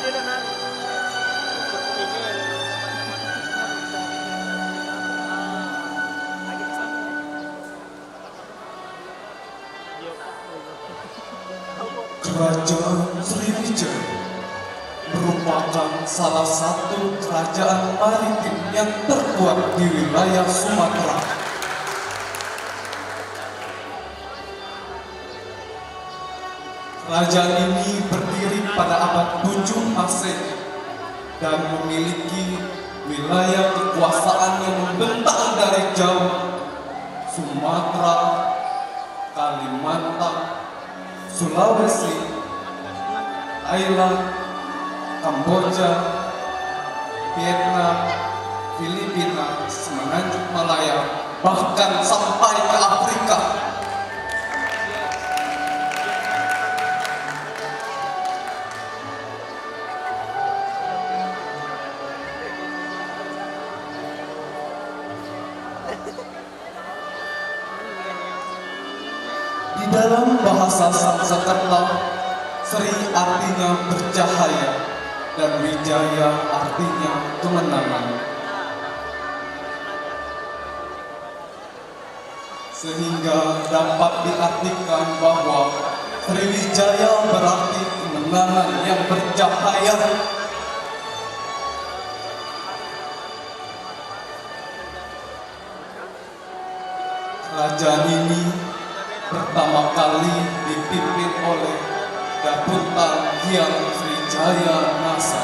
Kerajaan Sriwijaya merupakan salah satu kerajaan maritim yang terkuat di wilayah Sumatera. Kerajaan ini berdiri pada abad 7 Masehi dan memiliki wilayah kekuasaan yang membentang dari Jawa, Sumatera, Kalimantan, Sulawesi, Thailand, Kamboja, Vietnam, Filipina, Semenanjung Malaya, bahkan sampai ke Afrika. Di dalam bahasa Sanskerta, Sri artinya bercahaya dan Wijaya artinya kemenangan. Sehingga dapat diartikan bahwa Sriwijaya berarti kemenangan yang bercahaya. Kerajaan ini pertama kali dipimpin oleh Daputan Hyang Srijaya Nasa.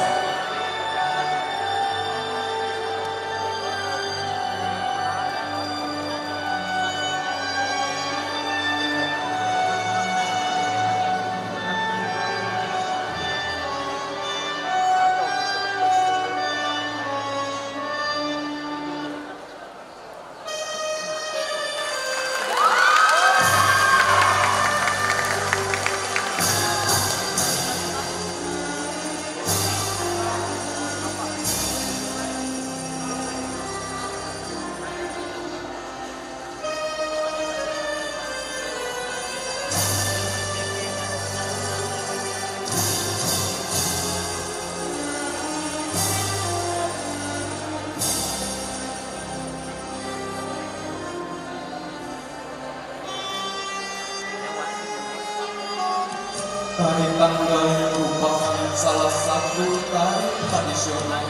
Tari Tanggai merupakan salah satu tari tradisional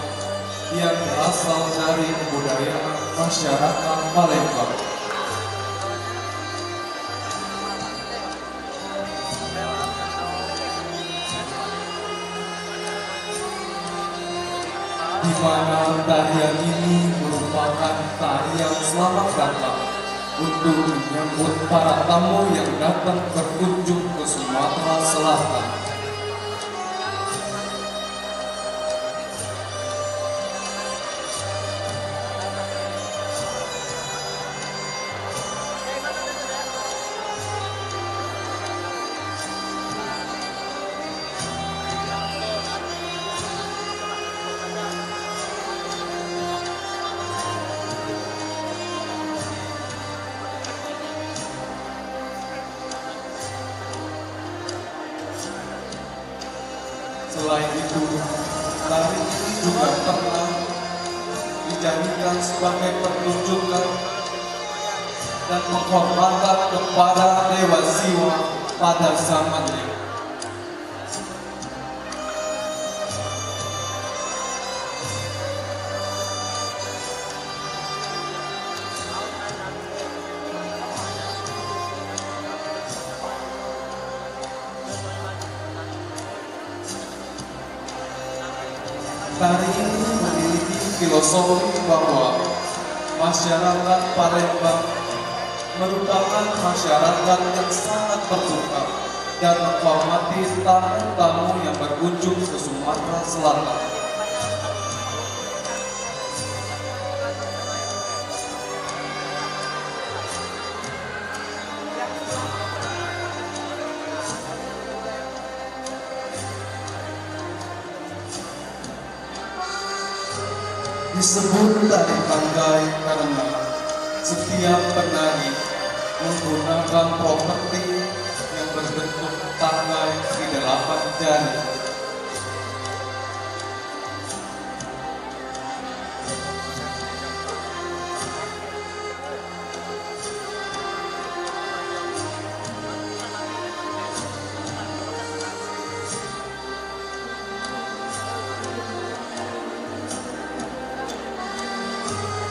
yang berasal dari kebudayaan masyarakat Palembang. Di mana tarian ini merupakan tarian selamat datang untuk menyambut para tamu yang datang berkunjung ke Sumatera Selatan. Selain itu, tari ini juga pernah dijadikan sebagai pertunjukan dan penghormatan kepada Dewa Siwa pada zamannya. Tari ini memiliki filosofi bahwa masyarakat Palembang merupakan masyarakat yang sangat terbuka dan menghormati tamu-tamu yang berkunjung ke Sumatera Selatan. Disebut tari Tanggai karena setiap penari menggunakan properti yang berbentuk tanggai di 8 jari.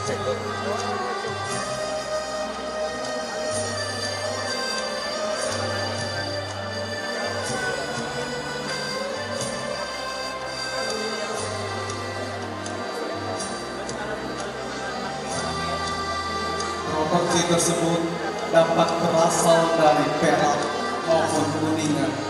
Properti tersebut dapat berasal dari perak maupun kuningan.